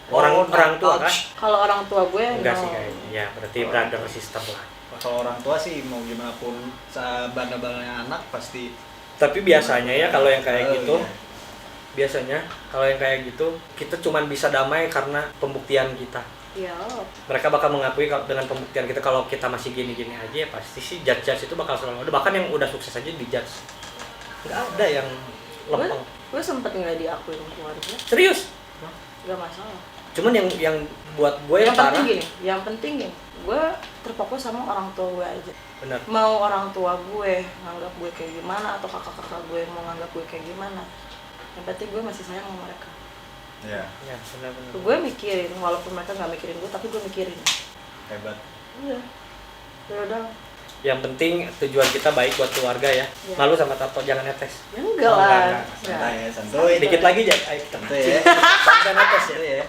Orang tua kan? Kalau orang tua gue Enggak no. sih kayaknya. Ya, berarti brother sister lah. Kalau orang tua sih mau gimana pun banda-bandanya anak pasti. Tapi biasanya ya kalau yang kayak Oh, gitu, iya. biasanya kalau yang kayak gitu kita cuman bisa damai karena pembuktian kita. Iya. Mereka bakal mengakui dengan pembuktian kita. Kalau kita masih gini-gini aja ya pasti sih judge itu bakal selalu ada. Bahkan yang udah sukses aja dijudge. Nggak ada yang lempeng. Gue sempet nggak diakuin keluarga. Serius. Gak masalah. Cuman yang buat gue yang yang parah. penting gini, gue terfokus sama orang tua gue aja. Benar. Mau orang tua gue nganggap gue kayak gimana atau kakak-kakak gue mau nganggap gue kayak gimana, yang penting gue masih sayang sama mereka. Iya. Ya, benar-benar. Gue mikirin, walaupun mereka nggak mikirin gue, tapi gue mikirin. Hebat. Iya. Udah. Yang penting tujuan kita baik buat keluarga ya. Iya. Malu sama tato jangan netes. Ya enggak Oh, lah. enggak. Santai ya, santuy. Dikit lagi aja, ayo kita Santuy ya. Jangan netes ya. Santuy ya.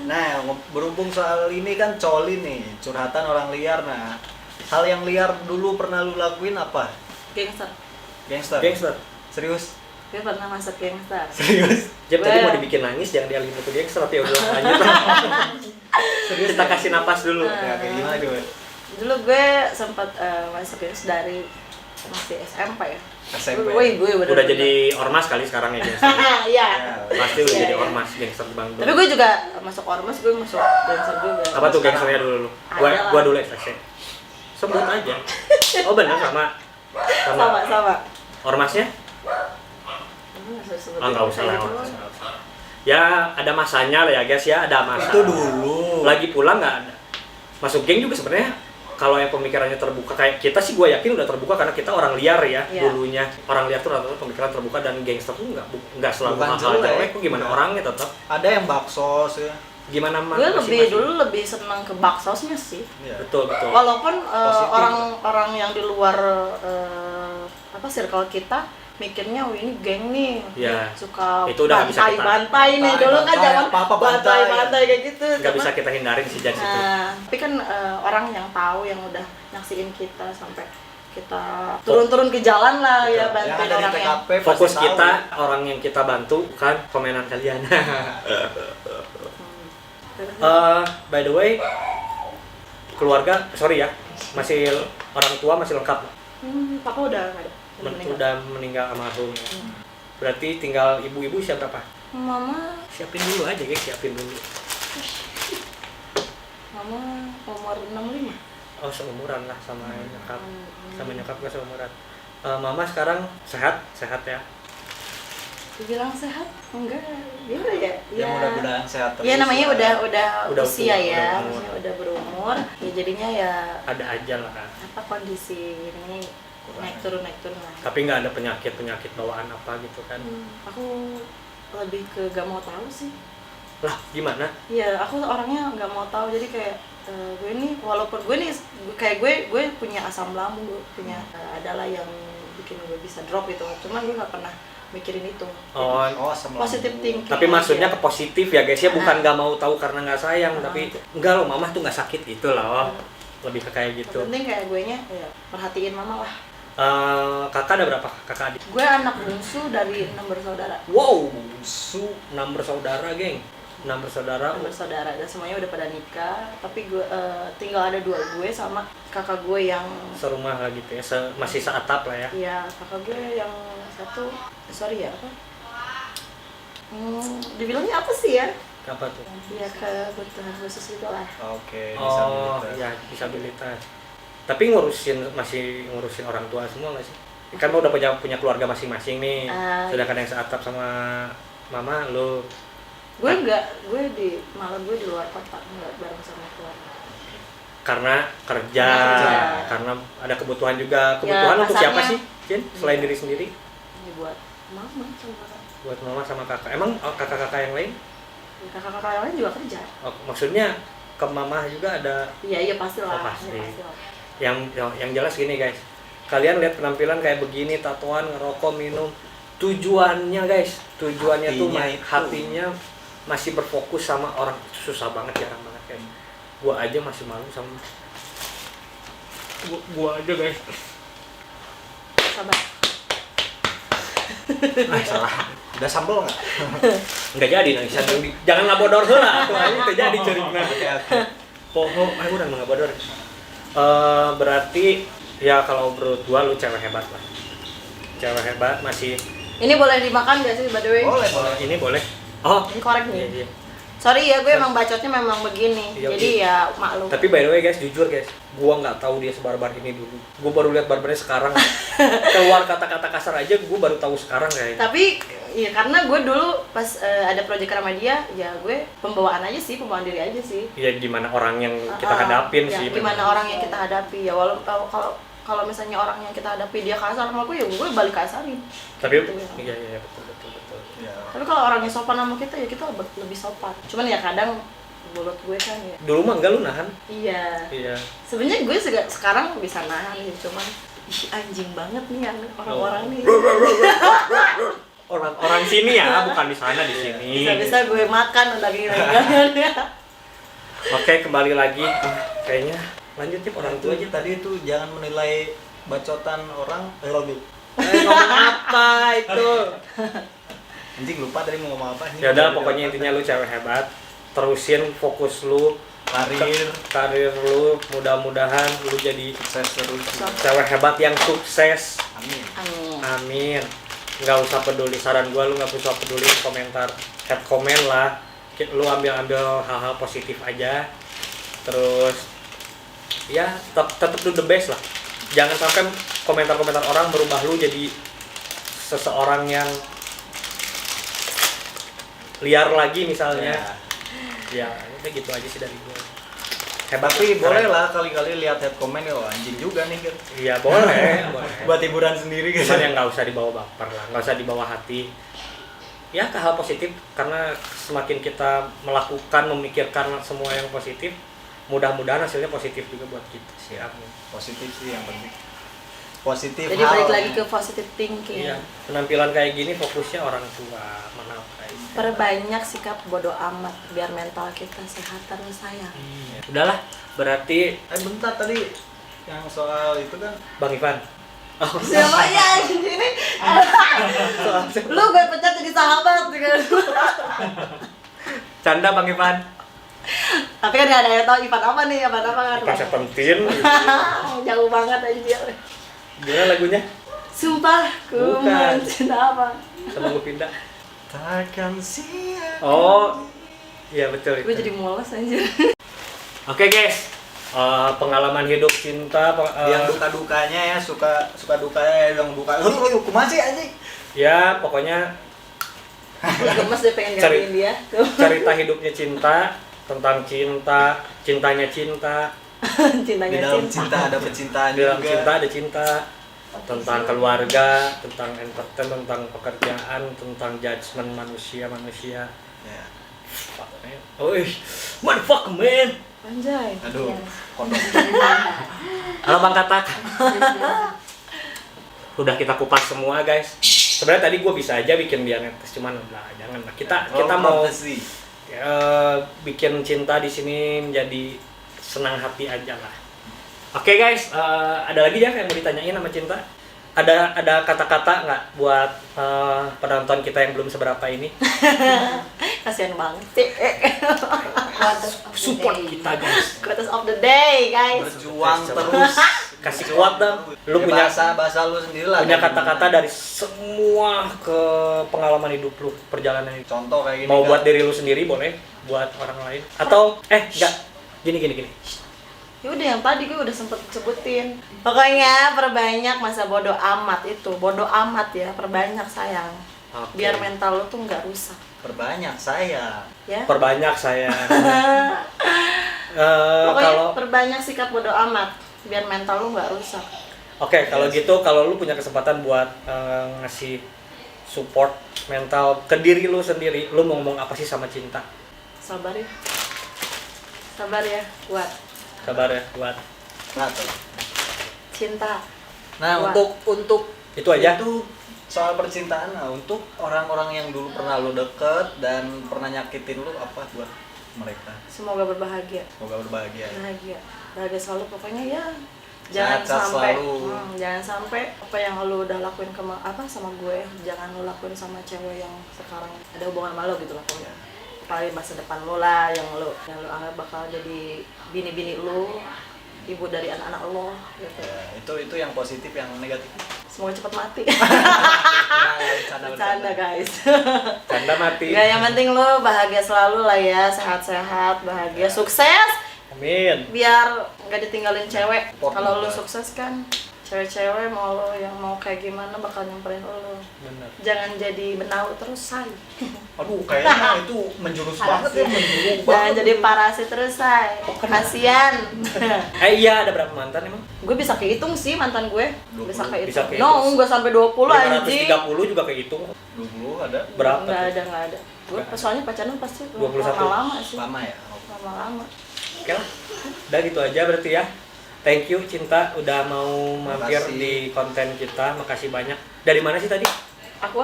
Nah, berhubung soal ini kan coli nih, curhatan orang liar. Nah, hal yang liar dulu pernah lu lakuin apa? Gangster. Gangster. Gangster. Serius? Gue pernah masuk gangster. Serius? Jeb tadi Gue- mau dibikin nangis, jangan dialihin ke gangster tapi udah lanjut. Serius kita kasih napas dulu. Ya, kayak gimana coba? Dulu gue sempat masuk gangster dari masih SMP ya. SMP. Gue bener. Udah jadi ormas kali sekarang ya gangster. Iya. Ya, Pasti udah Iya, jadi iya. ormas gangster Bang Tapi dulu. gue juga masuk ormas, gue masuk gangster juga. Apa tuh gangsternya dulu? Gua Ada lah. gua dulu SSC. Sebut aja. Oh benar sama Sama. ormasnya? Oh, nggak usah lah. Ya ada masanya lah ya guys ya, ada masa. Itu dulu. Lagi pulang nggak ada. Masuk geng juga sebenarnya kalau yang pemikirannya terbuka kayak kita sih gue yakin udah terbuka karena kita orang liar ya Iya. dulunya. Orang liar tuh rata-rata pemikiran terbuka dan gangster tuh nggak selalu Bukan hal-hal jelek. jelek. Kok gimana orangnya tetap? Ada yang baksos ya. Gimana Gue dulu lebih senang ke baksosnya sih. Iya. Betul. Walaupun Positif. orang-orang yang di luar circle kita mikirnya, oh ini geng nih, Iya. suka Itu udah nggak bisa kita- bantai nih. Bantai, Dulu kan bantai, zaman apa-apa bantai. bantai kayak gitu. nggak bisa Cuman, kita hindarin sih dari situ. tapi kan orang yang tahu, yang udah nyaksiin kita sampai kita turun-turun ke jalan lah ya, Yang bantuin ada di orang yang TKP pasti Fokus tahu. kita orang yang kita bantu bukan komenan kalian. By the way, keluarga sorry ya masih orang tua masih lengkap. papa udah nggak ada. Udah meninggal almarhum ya. Berarti tinggal ibu-ibu siapa berapa? Mama Siapin dulu aja guys, siapin dulu. umur 65. Oh seumuran lah sama nyokap. Sama nyokap gak seumuran. Mama sekarang sehat ya. Dibilang sehat? Enggak, gimana ya? Ya mudah-mudahan sehat terus. Ya namanya lah. udah usia tua, ya, udah umur. maksudnya udah berumur. Ya jadinya ya Ada aja lah kan. apa kondisi ini naik turun lah. Tapi nggak ada penyakit bawaan apa gitu kan. Aku lebih ke gak mau tahu sih. Lah gimana? Iya, aku orangnya nggak mau tahu, jadi kayak gue nih, walaupun gue nih kayak gue punya asam lambung, gue punya adalah yang bikin gue bisa drop gitu, cuman gue nggak pernah mikirin itu. Oh, Oh, asam lambung. Positive thinking. tapi maksudnya aja. ke positif ya guys ya, bukan nggak mau tahu karena nggak sayang, tapi enggak loh mama tuh nggak sakit gitu loh. Lebih ke kayak gitu. Yang penting kayak gue nya ya, perhatiin mama lah. Kakak ada berapa? Kakak adik? Gue anak bungsu dari 6 bersaudara. Wow, 6 bersaudara, geng. 6 bersaudara. 6 bersaudara dan semuanya udah pada nikah, tapi gue tinggal ada 2 gue sama kakak gue yang Serumah lah gitu ya, masih seatap lah ya. ya kakak gue yang satu sorry ya apa? Dibilangnya apa sih ya? Apa tuh? Ya kebutuhan khusus gitu lah. Oke, Oh, disabilitas. ya disabilitas. Tapi masih ngurusin orang tua semua nggak sih? Kan lo udah punya keluarga masing-masing nih. Sedangkan yang seatap sama mama lo. Gue malah gue di luar kota, nggak bareng sama keluarga. Karena kerja, karena ada kebutuhan juga. Ya, Kebutuhan untuk siapa kasarnya. sih, Cin? Selain diri sendiri? Ini buat mama sama kakak. Buat mama sama kakak. Emang kakak-kakak yang lain? Ya, kakak-kakak yang lain juga kerja. Oh, maksudnya ke mama juga ada. Iya pasti lah. Oh, pasti. Ya, pasti lah. Yang jelas gini guys, kalian lihat penampilan kayak begini, tatoan, ngerokok, minum, tujuannya guys, tujuannya hatinya masih berfokus sama orang. Susah banget, jarang banget guys. Gua aja masih malu sama gua aja guys. Sabar. Salah. Udah sambel nggak? Nggak jadi nangisan, jangan ngabodor heula, atuh aja teu jadi ceurigna. Oke. Poho, udah ngabodor. Berarti ya kalau menurut gua lu cewek hebat lah. Cewek hebat masih. Ini boleh dimakan gak sih by the way? Boleh, Oh, boleh. ini boleh. Oh, Ini korek nih. iya. Sorry ya, gue emang bacotnya memang begini. Iya, Jadi ya maklum. Tapi by the way guys, jujur guys, gua nggak tahu dia sebarbar ini dulu. Gua baru lihat barbarnya sekarang. Keluar kata-kata kasar aja, gua baru tahu sekarang kayaknya. Tapi ya karena gue dulu pas ada proyek sama dia, ya gue pembawaan aja sih, pembawaan diri aja sih. Ya gimana orang yang kita hadapin ya, sih. gimana memang. orang yang kita hadapi ya, walau kalau misalnya orang yang kita hadapi dia kasar sama gue, ya gue balik kasarin. Tapi Gitu ya. iya betul. Ya, Tapi kalau orangnya sopan sama kita ya kita lebih sopan. Cuman ya kadang mulut gue kan ya. Dulu mah enggak lu nahan. Iya. Iya. Sebenarnya gue juga sekarang bisa nahan gitu, cuman ih anjing banget nih yang orang-orang nih. Orang sini ya, bukan di sana, di sini. Bisa-bisa gue makan daging-dagingnya. Oke, kembali lagi. Kayaknya lanjut ya orang Itu tua. aja tadi itu jangan menilai bacotan orang lagi. Ngomong apa itu? Anjing lupa tadi mau ngomong apa. Ya udah, pokoknya intinya lu cewek hebat. Terusin fokus lu karir lu, mudah-mudahan lu jadi sukses terus. cewek hebat yang sukses. Amin. Amin. Amin. Nggak usah peduli saran gua, lu nggak usah peduli komentar, head comment lah. Lu ambil hal-hal positif aja. Terus ya tetap do the best lah. Jangan sampai komentar-komentar orang merubah lu jadi seseorang yang liar lagi misalnya. Ya udah gitu aja sih dari gue. Hebat. Tapi keren. boleh lah kali-kali lihat head comment ya, anjing juga nih kan. Iya boleh. Boleh. Buat hiburan sendiri gitu. Cuman yang nggak usah dibawa baper lah, nggak usah dibawa hati. Ya ke hal positif, karena semakin kita melakukan, memikirkan semua yang positif, mudah-mudahan hasilnya positif juga buat kita. Siap. Positif sih yang penting. Positif. Jadi balik lagi ke positive thinking. Iya. Penampilan kayak gini fokusnya orang tua, menafkahi. Perbanyak sikap bodoh amat biar mental kita sehat terus sayang. Udahlah, berarti bentar tadi yang soal itu kan Bang Ivan. Siapa ya ini? Lu gue pecat jadi sahabat gitu. Canda Bang Ivan. Tapi kan gak ada yang tahu Ivan apa nih, Ivan apa kan? Pas pentin. Jauh banget anjir. Gimana lagunya? Sumpah ku Bukan. mencinta apa? Sama gue pindah. takkan sia. Oh, iya betul Gue itu. jadi mules anjir. Oke guys, pengalaman hidup cinta, Yang duka-dukanya ya, suka dukanya yang duka. Lu kumaha sih anjing? ya pokoknya Gue gemes deh pengen gantiin dia. Tuh. cerita hidupnya cinta, tentang cinta, cintanya cinta, Cintanya Di dalam cinta. cinta ada percintaan di dalam juga. cinta ada cinta, tentang keluarga, tentang entertain, tentang pekerjaan, tentang judgement manusia. Ya. Fuck man, oi, motherfucker man. Anjay. Aduh, Iya. kondom. Halo Bang Katak. Udah kita kupas semua guys. Sebenarnya tadi gue bisa aja bikin dia netes, cuman lah jangan lah. Kita mau sih. bikin cinta di sini menjadi senang hati aja lah. Oke guys, ada lagi ya yang mau ditanyain sama Cinta? Ada kata-kata nggak buat penonton kita yang belum seberapa ini? Kasian banget sih. Support kita guys. Quotes of the day, guys. Berjuang terus. Kasih kuat dong. Lu Ya, punya bahasa lu sendiri lah. punya kayak kata-kata gimana. dari semua ke pengalaman hidup lu, perjalanan hidup. Contoh kayak gini. Mau kan. buat diri lu sendiri boleh, buat orang lain. Atau enggak. Gini. Ya udah yang tadi gue udah sempet sebutin. Pokoknya perbanyak masa bodoh amat itu. Bodoh amat ya, perbanyak sayang. Oke. Biar mental lu tuh nggak rusak. Perbanyak saya. Ya. Perbanyak saya. Pokoknya Kalau perbanyak sikap bodoh amat biar mental lu nggak rusak. Oke, kalau gitu kalau lu punya kesempatan buat ngasih support mental ke diri lu sendiri, lu mau ngomong apa sih sama Cinta? Sabar ya. Sabar ya, kuat. Sabar ya, buat Nah, tuh. Cinta. Nah, Wah. untuk itu aja. Itu soal percintaan. Nah, untuk orang-orang yang dulu pernah lu deket dan pernah nyakitin lu, apa buat mereka? Semoga berbahagia. Semoga berbahagia. Bahagia selalu pokoknya ya. Jangan Sehat sampai selalu. jangan sampai apa yang lu udah lakuin sama gue, jangan lu lakuin sama cewek yang sekarang ada hubungan sama lu gitu lah pokoknya. Paling masa depan lu lah yang lu anggap bakal jadi bini-bini lu, ibu dari anak-anak lo gitu. Ya, itu yang positif, yang negatif. Semoga cepat mati. Nah, Bercanda guys. Canda mati. Gak, yang penting lu bahagia selalu lah ya, sehat-sehat, bahagia, sukses. Amin. Biar nggak ditinggalin cewek. Support Kalau lu juga. sukses kan Cewek-cewek mau lo yang mau kayak gimana bakal nyamperin lo. Bener. Jangan jadi benau terus, say. Aduh, kayaknya itu menjurus banget ya, menjurus Jangan banget. jadi parasit terus, say. Kasian. Iya, ada berapa mantan emang? Gue bisa kehitung sih mantan gue. Bisa 20. kehitung. Bisa kehitung. No, enggak sampai 20 anjing. 530 juga kehitung. 20 ada. Berapa Enggak tuh? ada, enggak ada. Gue soalnya pacaran pasti 21. lama-lama sih. Lama ya. Lama-lama. Oke lah. Udah gitu aja berarti ya. Thank you Cinta udah mau mampir Makasih. di konten kita. Makasih banyak. Dari mana sih tadi? Aku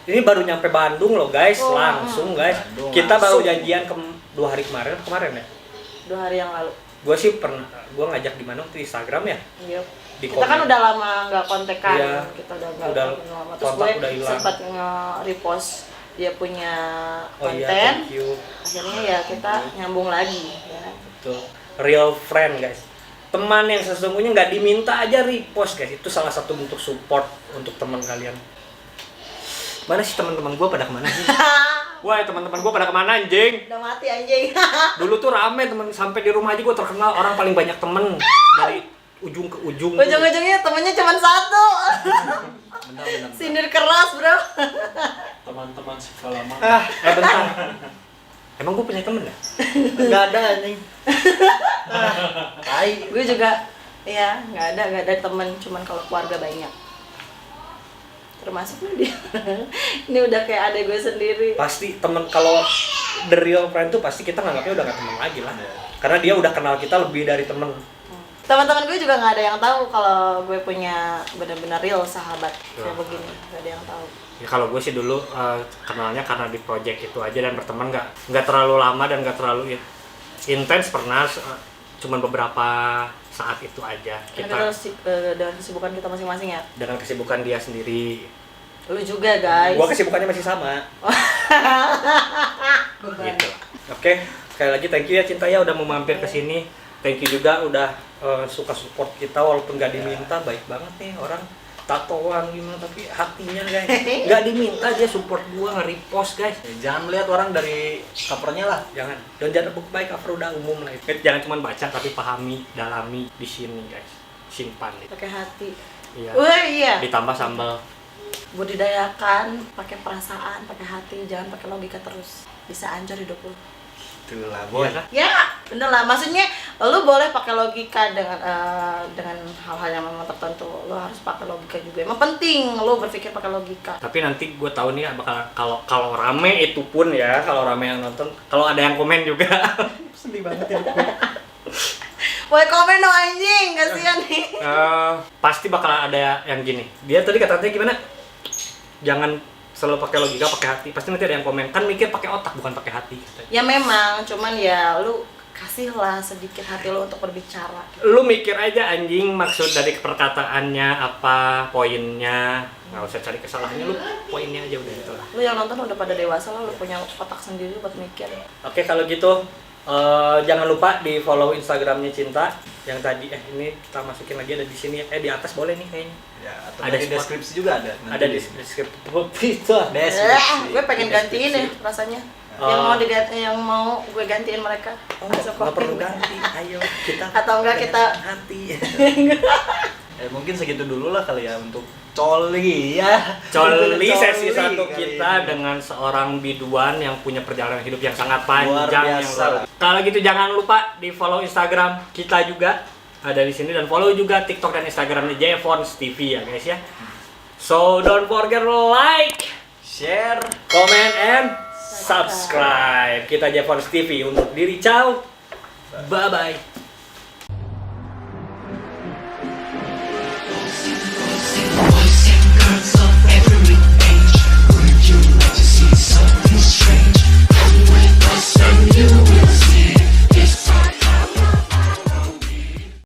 Ini baru nyampe Bandung loh guys, Oh, langsung guys. Bandung, Kita baru langsung. janjian 2 hari kemarin ya. 2 hari yang lalu. Gue sih pernah, gue ngajak di mana di Instagram ya. Iya. Di Kita kan komen. udah lama nggak kontekan. Iya. Kita udah nggak Udah kontak lama. Terus kontak gue udah hilang. sempat nge-repost dia punya Oh iya, konten. thank you. Akhirnya ya kita nyambung lagi. Ya. Betul. Real friend guys. Teman yang sesungguhnya nggak diminta aja repost guys. Itu salah satu bentuk support untuk teman kalian. Mana sih teman-teman gue pada kemana sih? Wah teman-teman gue pada kemana anjing? Udah mati anjing. Dulu tuh rame temen, sampai di rumah aja gue terkenal orang paling banyak temen dari ujung ke ujung. Ujung-ujungnya temennya cuma satu. Benar. Sindir keras, bro. Teman-teman sekolah lama. Bentar. Emang gue punya temen ya? Enggak ada anjing. Tai. Gue juga ya nggak ada temen, cuman kalau keluarga banyak. Termasuk dia. Ini udah kayak adek gue sendiri. Pasti temen, kalau the real friend tuh pasti kita nganggapnya udah gak temen lagi lah. Karena dia udah kenal kita lebih dari temen. Teman-teman gue juga nggak ada yang tahu kalau gue punya benar-benar real sahabat kayak begini, nggak ada yang tahu. Ya kalau gue sih dulu kenalnya karena di project itu aja dan berteman nggak terlalu lama dan nggak terlalu intens, pernah cuman beberapa saat itu aja. Kita dengan kesibukan kita masing-masing ya. Dengan kesibukan dia sendiri. Lu juga guys. Gua kesibukannya masih sama. Gitu lah. Oke, sekali lagi thank you ya Cinta ya udah mau mampir ke sini. Thank you juga udah suka support kita walaupun gak diminta. Baik banget nih orang tatoan gimana tapi hatinya guys. Gak diminta dia support gua nge-repost guys. Jangan melihat orang dari covernya lah. Jangan. Dan jangan baik cover udah umum lah. Jangan cuma baca tapi pahami, dalami di sini guys. Simpan nih. Pakai hati. Iya. Wah iya. Ditambah sambal. Budidayakan pakai perasaan, pakai hati, jangan pakai logika terus. Bisa hancur hidup lu. Itulah boy. Iya kan? Ya, bener lah. Maksudnya lu boleh pakai logika dengan hal-hal yang memang tertentu. Lu harus pakai logika juga. Emang penting lu berpikir pakai logika. Tapi nanti gue tahu nih bakal kalau rame itu pun ya, kalau rame yang nonton, kalau ada yang komen juga. Sedih banget ya. Woi komen dong anjing, kasihan nih. Pasti bakal ada yang gini. Dia tadi kata-katanya gimana? Jangan selalu pakai logika, pakai hati. Pasti nanti ada yang komen. Kan mikir pakai otak bukan pakai hati. Katanya. Ya memang, cuman ya lu kasihlah sedikit hati lu untuk berbicara. Lu mikir aja anjing maksud dari perkataannya apa, poinnya. Nggak usah cari kesalahannya, lu poinnya aja udah itu lah. Lu yang nonton udah pada dewasa lah, lu punya otak sendiri buat mikir. Oke, kalau gitu jangan lupa di follow Instagramnya Cinta yang tadi ini kita masukin lagi ada di sini di atas boleh nih kayaknya. Ya, atau Ada di spot. deskripsi juga ada. Ada di deskripsi. Itu. Gue pengen gantiin deh rasanya. Yang mau gue gantiin mereka. Nggak perlu ganti. Ayo kita. Atau enggak kita hati. Mungkin segitu dulu lah kali ya untuk Coli ya. Coli sesi Coli 1 kali kita ini. dengan seorang biduan yang punya perjalanan hidup yang sangat Luar panjang biasa lah. Kalau gitu jangan lupa di follow Instagram kita juga ada di sini dan follow juga TikTok dan Instagramnya Jevons TV ya guys ya. So don't forget like, Share. comment and subscribe. Kita Jevons TV undur diri. Ciao. Bye bye.